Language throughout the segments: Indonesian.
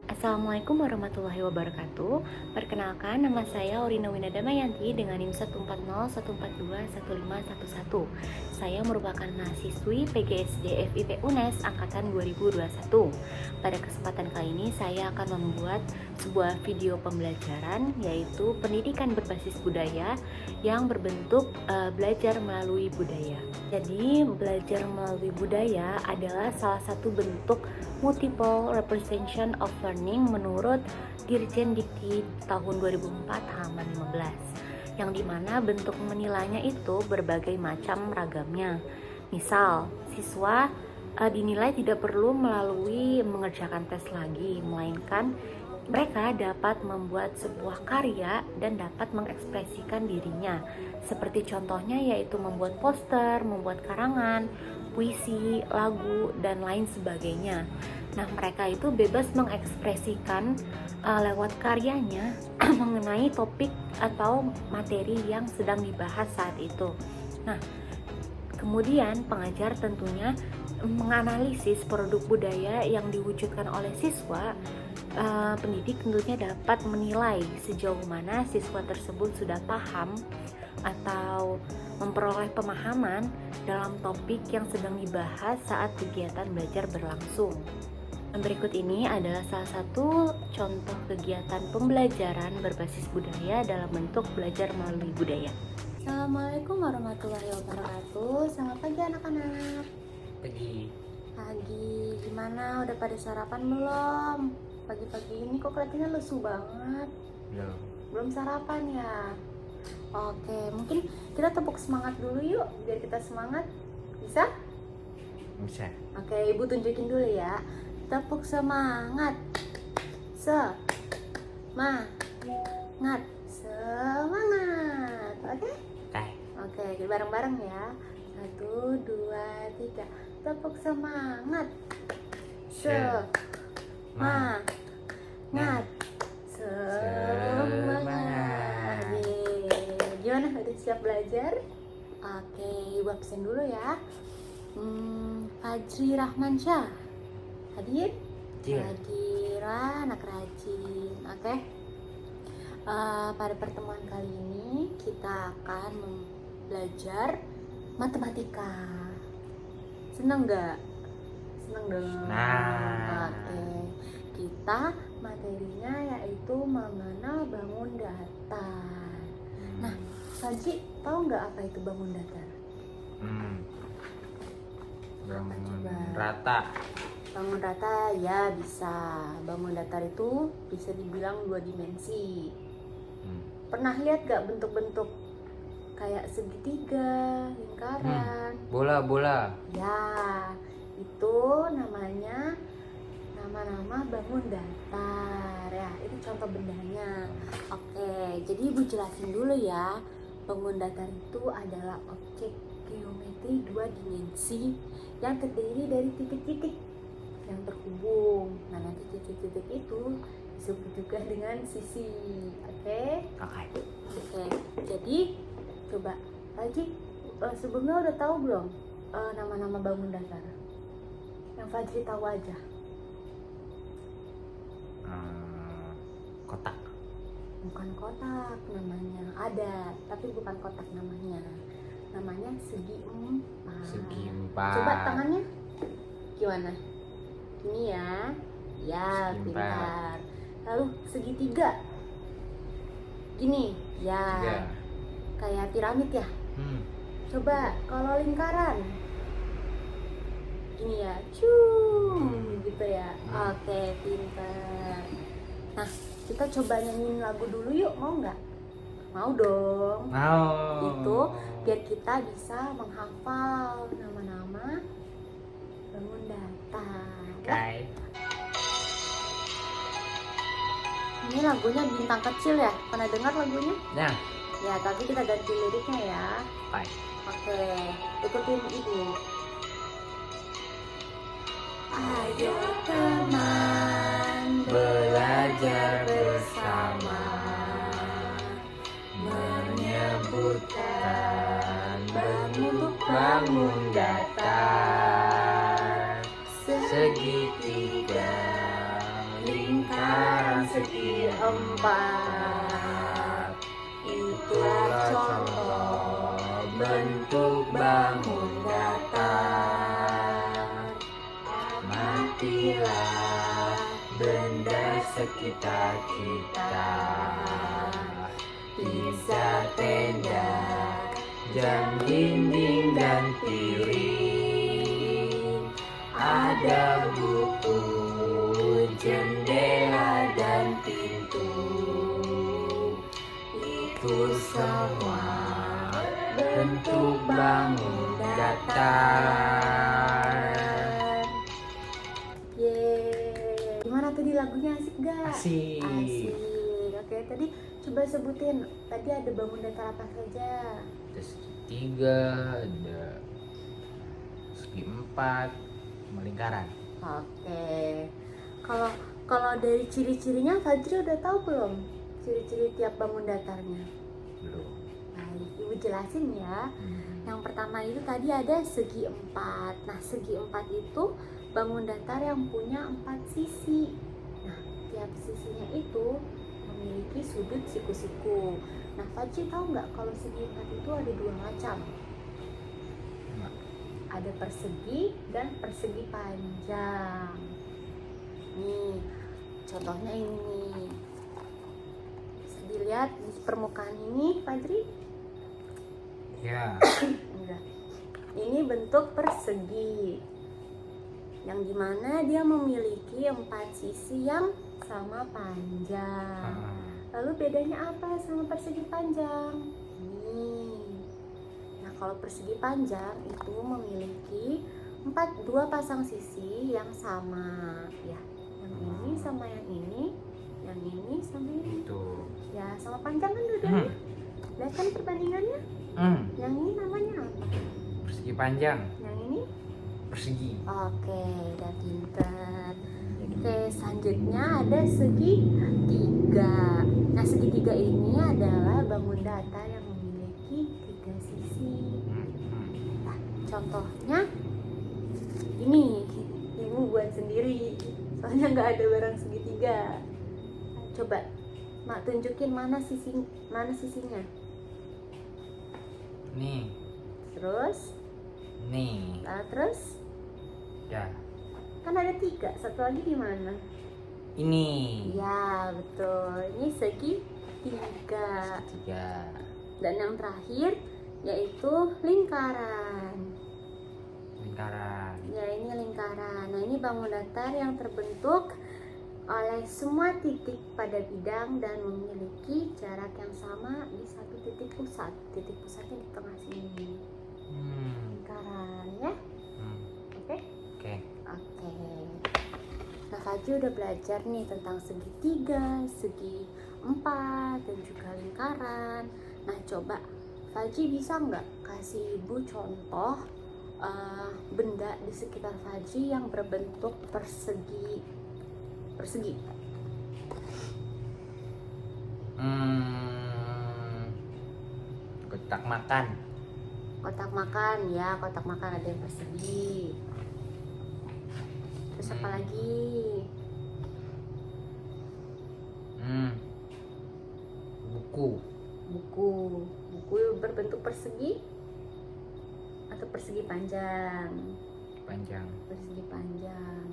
Assalamualaikum warahmatullahi wabarakatuh. Perkenalkan, nama saya Orina Winadamayanti dengan NIM 14014211511. Saya merupakan mahasiswi PGSD FIP UNES angkatan 2021. Pada kesempatan kali ini saya akan membuat sebuah video pembelajaran, yaitu pendidikan berbasis budaya yang berbentuk belajar melalui budaya. Jadi belajar melalui budaya adalah salah satu bentuk multiple representation of learning menurut Dirjen Dikti tahun 2004 halaman 15, yang dimana bentuk menilainya itu berbagai macam ragamnya. Misal, siswa dinilai tidak perlu melalui mengerjakan tes lagi, melainkan mereka dapat membuat sebuah karya dan dapat mengekspresikan dirinya. Seperti contohnya yaitu membuat poster, membuat karangan, puisi, lagu, dan lain sebagainya. Nah, mereka itu bebas mengekspresikan lewat karyanya mengenai topik atau materi yang sedang dibahas saat itu. Nah, kemudian pengajar tentunya menganalisis produk budaya yang diwujudkan oleh siswa. Pendidik tentunya dapat menilai sejauh mana siswa tersebut sudah paham atau memperoleh pemahaman dalam topik yang sedang dibahas saat kegiatan belajar berlangsung. Berikut ini adalah salah satu contoh kegiatan pembelajaran berbasis budaya dalam bentuk belajar melalui budaya. Assalamualaikum warahmatullahi wabarakatuh. Selamat pagi anak-anak. Pagi. Gimana? Udah pada sarapan belum? Pagi-pagi ini kok kelihatannya lesu banget. Belum sarapan ya? Oke, mungkin kita tepuk semangat dulu yuk, biar kita semangat. Bisa? Bisa. Oke, ibu tunjukin dulu ya. Tepuk semangat. Semangat. Semangat. Oke? Oke, kita bareng-bareng ya. 1, 2, 3. Tepuk semangat. Semangat. Semangat. Gimana? Udah siap belajar? Oke, ibu absen dulu ya. Fajri Rahmansyah hadir? Hadir, anak rajin. Oke. Pada pertemuan kali ini kita akan belajar matematika. Seneng nggak? Seneng dong. Oke. Kita materinya yaitu mengenal bangun datar. Nah, Fajri tahu nggak apa itu bangun datar? Bangun rata. Bangun rata ya bisa. Bangun datar itu bisa dibilang 2 dimensi. Pernah lihat gak bentuk-bentuk kayak segitiga, lingkaran? Bola. Ya, itu namanya nama-nama bangun datar ya. Itu contoh bendanya. Oke, jadi ibu jelasin dulu ya. Bangun datar itu adalah objek geometri 2 dimensi yang terdiri dari titik-titik yang terhubung. Nah, nanti titik-titik itu disebut juga dengan sisi. Oke. Jadi coba Fajri sebelumnya udah tahu belum nama-nama bangun datar? Yang Fajri tahu aja. Kotak. Bukan kotak namanya. Ada, tapi bukan kotak namanya. Namanya segi empat. Segi empat. Coba tangannya gimana? Ini ya. Ya, Segi pintar. Lalu segitiga. Gini, ya. Tiga. Kayak piramid ya. Coba kalau lingkaran. Gini ya. Gitu ya. Oke, pintar. Nah, kita coba nyanyiin lagu dulu yuk, mau nggak? Mau dong. Itu biar kita bisa menghafal nama-nama bangun datar. Oke. Ini lagunya Bintang Kecil ya? Pernah dengar lagunya? Nah. Ya, tapi kita ganti liriknya ya. Baik. Oke, ikutin ibu. Ayo teman belajar bersama, menyebutkan bangun datar segitiga lingkaran segi empat. Itulah contoh bentuk bangun datar. Matilah benda sekitar kita, bisa tenda, jam dinding dan piring, ada buku, jendela dan pintu. Itu semua bentuk bangun datar. Yeay. Gimana tadi lagunya, asik gak? Asik. Asik. Oke, tadi coba sebutin. Tadi ada bangun datar apa saja? Ada segitiga, ada segi empat, sama lingkaran. Oke. Kalau dari ciri-cirinya Fajri udah tahu belum? Ciri-ciri tiap bangun datarnya. Belum. Baik, Ibu jelasin ya. Yang pertama itu tadi ada segi empat. Nah, segi empat itu bangun datar yang punya 4 sisi. Nah, tiap sisinya itu memiliki sudut siku-siku. Nah, Fajri tahu nggak kalau segi empat itu ada 2 macam? Enggak. Ada persegi dan persegi panjang. Nih, contohnya ini. Bisa dilihat di permukaan ini, Fajri? Ya. Enggak. Ini bentuk persegi, yang dimana dia memiliki 4 sisi yang sama panjang. Lalu bedanya apa sama persegi panjang? Nih. Nah, kalau persegi panjang itu memiliki 2 pasang sisi yang sama, ya. Yang ini sama yang ini sama ini. Itu. Ya, sama panjang kan dua-duanya. Lihat kan perbandingannya? Yang ini namanya apa? Persegi panjang, Yang ini? persegi. Oke, udah pinter. Oke, selanjutnya ada segitiga. Nah, segitiga ini adalah bangun datar yang memiliki 3 sisi. Nah, contohnya ini, Ibu buat sendiri. Soalnya nggak ada barang segitiga. Coba, Mak tunjukin mana sisinya. Nih, Terus, nih. terus Ya, kan ada 3. Satu lagi di mana? ini. Ya, betul. Ini segitiga. Tiga. Dan yang terakhir yaitu lingkaran. Lingkaran. Ya, ini lingkaran. Nah, ini bangun datar yang terbentuk oleh semua titik pada bidang dan memiliki jarak yang sama di satu titik pusat. Titik pusatnya di tengah sini. Lingkaran, ya. Oke? Oke. Oke. Nah, Fajri udah belajar nih tentang segitiga, segi empat, dan juga lingkaran. Nah, coba Fajri bisa nggak kasih Ibu contoh benda di sekitar Fajri yang berbentuk persegi? Kotak makan. Kotak makan, ya, kotak makan ada yang persegi. Terus apa lagi? Buku. Buku berbentuk persegi atau persegi panjang? Panjang. Persegi panjang.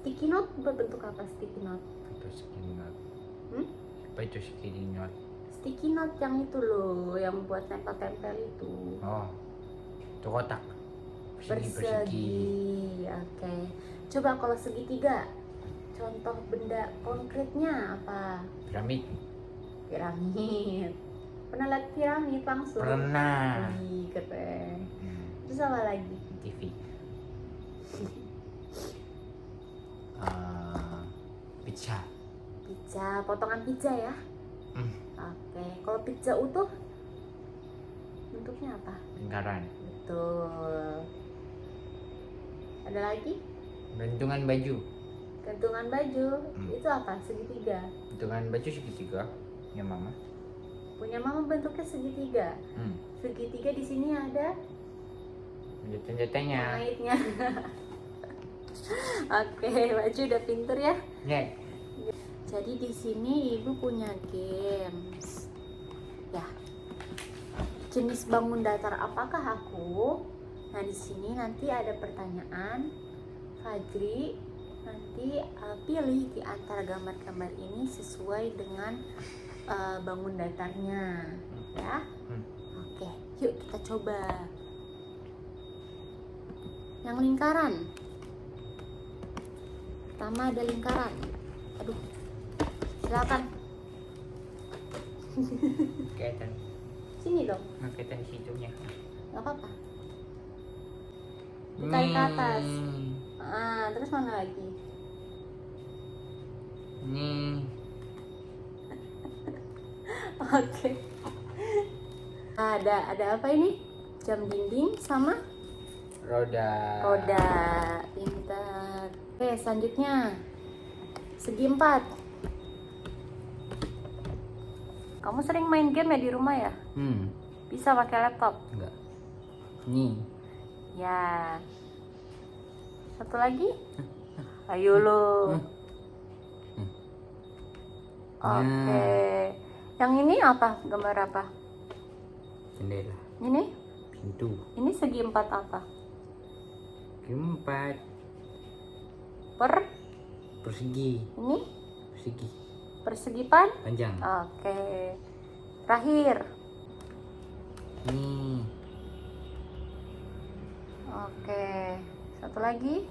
Sticky note berbentuk apa? Sticky note? Itu sticky note. Hmm? Apa itu sticky note? Sticky note yang itu loh, yang buat tempel-tempel itu. Oh, itu kotak. Persegi. Oke. Coba kalau segitiga, contoh benda konkretnya apa? Piramid. Piramid. Pernah lihat piramid langsung? Pernah. Wih, keren. Terus apa lagi? TV. Pizza. Pizza, potongan pizza ya? Oke. Kalau pizza utuh bentuknya apa? Lingkaran. Betul. Ada lagi? Gantungan baju. Gantungan baju. Itu apa? Segitiga. Gantungan baju segitiga. Ya mama. Punya mama bentuknya segitiga. Segitiga di sini ada Jateng-jatengnya. pengaitnya. Oke, baju udah pinter ya. Ya. Jadi di sini ibu punya games. Ya. Jenis bangun datar apakah aku? Nah, di sini nanti ada pertanyaan. Fajri nanti pilih di antara gambar-gambar ini sesuai dengan bangun datarnya, ya. Oke, yuk kita coba. Yang lingkaran. Pertama ada lingkaran. Aduh, silakan. Kaitan. Sini dong, Kaitan di situnya. nggak apa-apa. Ditarik ke atas. Terus mana lagi? Nih. Oke. Ada apa ini? Jam dinding sama Roda. roda. Pintar. Oke, selanjutnya segi empat. Kamu sering main game ya di rumah ya? Bisa pakai laptop? Enggak. Nih. Ya. Satu lagi? Ayo lo. Oke. Yang ini apa? Gambar apa? Jendela. Ini? Pintu. Ini segi empat apa? Keempat. Persegi. Ini Persegi. persegi pan? Panjang. Oke. Terakhir. Nih. Oke. Satu lagi.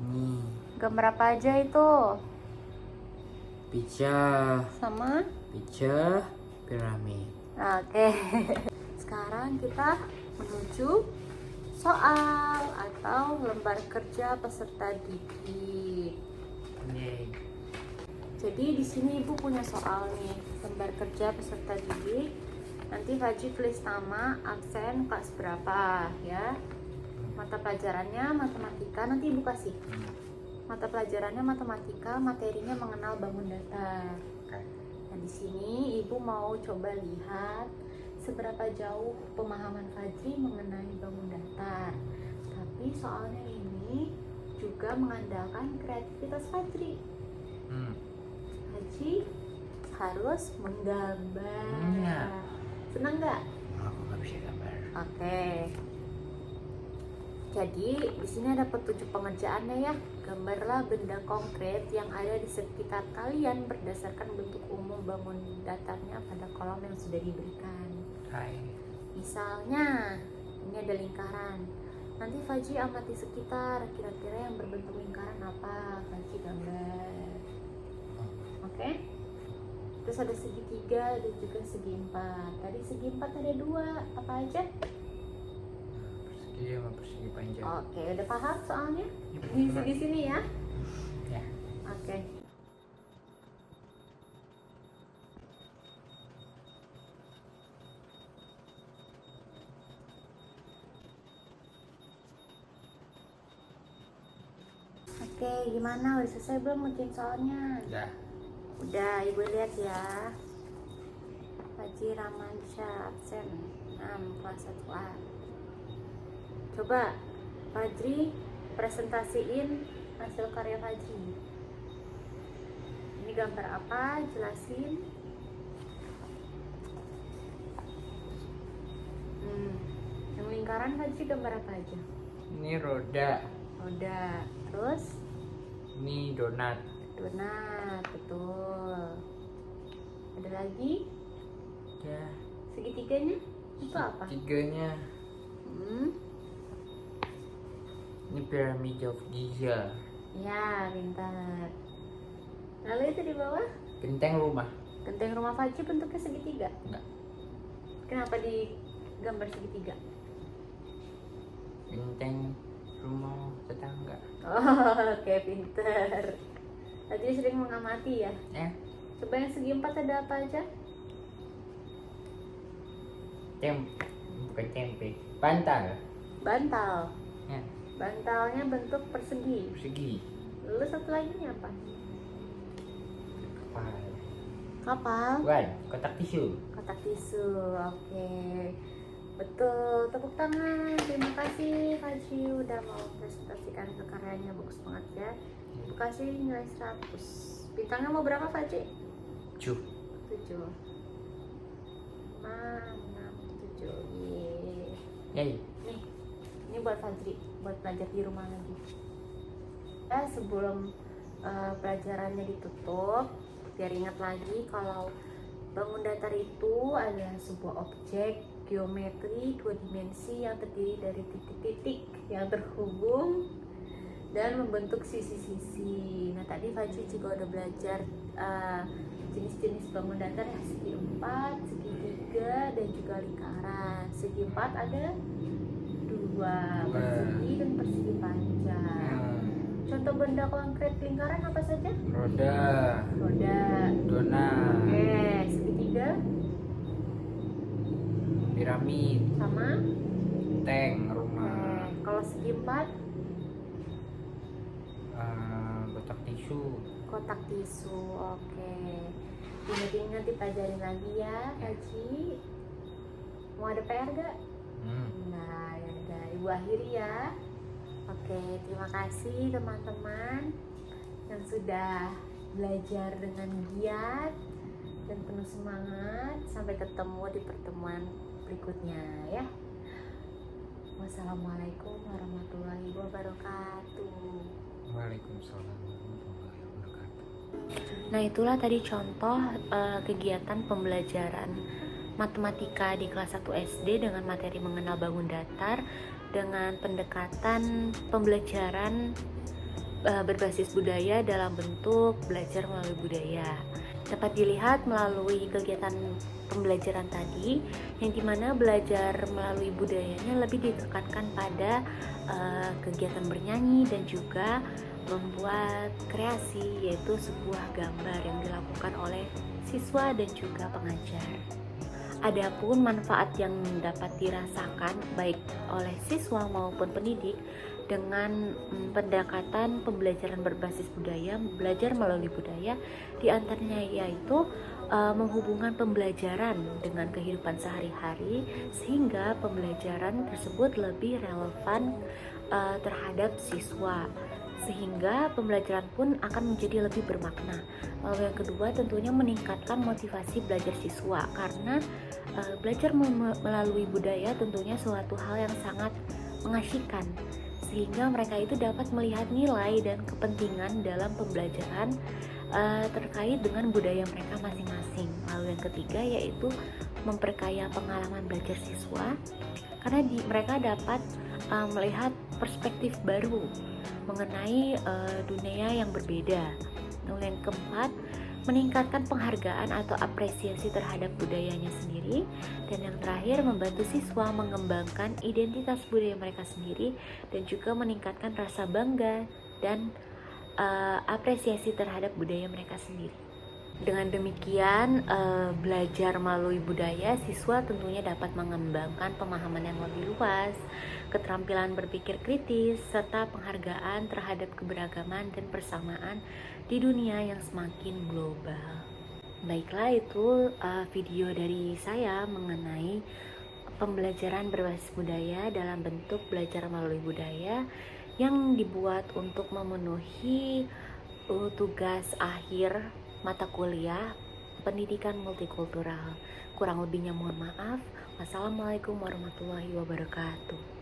Nih. Gambar apa aja itu? Pizza. Sama? Pizza. Piramid. Oke. Sekarang kita menuju soal atau lembar kerja peserta didik. Yeay. Jadi di sini ibu punya soal nih, lembar kerja peserta didik. Nanti Fajri tulis nama, absen, kelas berapa ya. Mata pelajarannya matematika, nanti ibu kasih. Mata pelajarannya matematika, materinya mengenal bangun datar. Nah, di sini ibu mau coba lihat seberapa jauh pemahaman Fajri mengenai bangun datar. Tapi soalnya ini juga mengandalkan kreativitas Fajri. Fajri harus menggambar. Iya. Senang nggak? Aku nggak bisa gambar. Oke. Jadi di sini ada petunjuk pengerjaannya ya. Gambarlah benda konkret yang ada di sekitar kalian berdasarkan bentuk umum bangun datarnya pada kolom yang sudah diberikan. Hai. Misalnya, ini ada lingkaran. Nanti Fajri amati sekitar, kira-kira yang berbentuk lingkaran apa? Fajri gambar. Oke? Terus ada segitiga dan juga segi empat. Tadi segi empat ada dua, apa aja? Persegi sama persegi panjang. Oke, udah paham soalnya? Di sini ya? Ya. Oke. Oke, gimana? Udah selesai belum ngerjain soalnya? Udah. Udah, ibu lihat ya. Fajri Ramansyah absen 6 kelas 1A. Coba Fajri presentasiin hasil karya Fajri. Ini gambar apa? Jelasin. Yang lingkaran Fajri gambar apa aja? Ini roda. Roda. Terus Ini donat. donat, betul. Ada lagi? Ya. Segitiganya itu apa? Tiganya. Ini Pyramid of Giza. Ya, pintar. Lalu itu di bawah? Genteng rumah. Genteng rumah Fajri bentuknya segitiga. Enggak. Kenapa di gambar segitiga? Genteng rumah tetangga. Oh, oke, pintar. Tadi sering mengamati ya. Ya. Coba yang segi empat ada apa aja? Bukan tempe. Bantal. Bantal. Ya. Bantalnya bentuk persegi. Persegi. Lalu satu lagi ini apa? Kapal. Kapal. Bukan. Kotak tisu. Kotak tisu. Oke. Betul. Tepuk tangan. Terima kasih Fajri udah mau presentasikan ke karyanya, bagus banget ya. Ibu kasih nilai 100. Bintangnya mau berapa, Fajri? 7. 7. 5, 6, 7. Yeay. Yay. Nih, ini buat Fajri, buat belajar di rumah lagi. Sebelum pelajarannya ditutup, biar ingat lagi kalau bangun datar itu adalah sebuah objek geometri 2 dimensi yang terdiri dari titik-titik yang terhubung dan membentuk sisi-sisi. Nah, tadi Fajri juga udah belajar jenis-jenis bangun datar, segi 4, segi 3, dan juga lingkaran. Segi 4 ada 2, persegi dan persegi panjang. Contoh benda konkret lingkaran apa saja? Roda. Dona. Oke, segitiga Piramid. sama. Tank. Rumah. Oke, kalau segi 4 Kotak tisu. kotak tisu. Oke, ingat-ingat dipelajarin lagi ya, Haji. Mau ada PR gak? Nah, ya udah, Ibu akhiri ya. Oke, terima kasih teman-teman yang sudah belajar dengan giat dan penuh semangat. Sampai ketemu di pertemuan berikutnya ya. Wassalamualaikum warahmatullahi wabarakatuh. Waalaikumsalam warahmatullahi wabarakatuh. Nah, itulah tadi contoh kegiatan pembelajaran matematika di kelas 1 SD dengan materi mengenal bangun datar dengan pendekatan pembelajaran berbasis budaya dalam bentuk belajar melalui budaya. Dapat dilihat melalui kegiatan pembelajaran tadi, yang dimana belajar melalui budayanya lebih ditekankan pada kegiatan bernyanyi dan juga membuat kreasi, yaitu sebuah gambar yang dilakukan oleh siswa dan juga pengajar. Adapun manfaat yang dapat dirasakan baik oleh siswa maupun pendidik dengan pendekatan pembelajaran berbasis budaya, belajar melalui budaya, diantaranya yaitu menghubungkan pembelajaran dengan kehidupan sehari-hari sehingga pembelajaran tersebut lebih relevan terhadap siswa, sehingga pembelajaran pun akan menjadi lebih bermakna. Lalu yang kedua tentunya meningkatkan motivasi belajar siswa, karena belajar melalui budaya tentunya suatu hal yang sangat mengasyikkan, sehingga mereka itu dapat melihat nilai dan kepentingan dalam pembelajaran terkait dengan budaya mereka masing-masing. Lalu yang ketiga yaitu memperkaya pengalaman belajar siswa, karena mereka dapat melihat perspektif baru mengenai dunia yang berbeda. Lalu yang keempat, meningkatkan penghargaan atau apresiasi terhadap budayanya sendiri. Dan yang terakhir, membantu siswa mengembangkan identitas budaya mereka sendiri dan juga meningkatkan rasa bangga dan apresiasi terhadap budaya mereka sendiri. Dengan demikian, belajar melalui budaya, siswa tentunya dapat mengembangkan pemahaman yang lebih luas, keterampilan berpikir kritis, serta penghargaan terhadap keberagaman dan persamaan di dunia yang semakin global. Baiklah, itu video dari saya mengenai pembelajaran berbasis budaya dalam bentuk belajar melalui budaya yang dibuat untuk memenuhi tugas akhir mata kuliah pendidikan multikultural. Kurang lebihnya mohon maaf. Wassalamualaikum warahmatullahi wabarakatuh.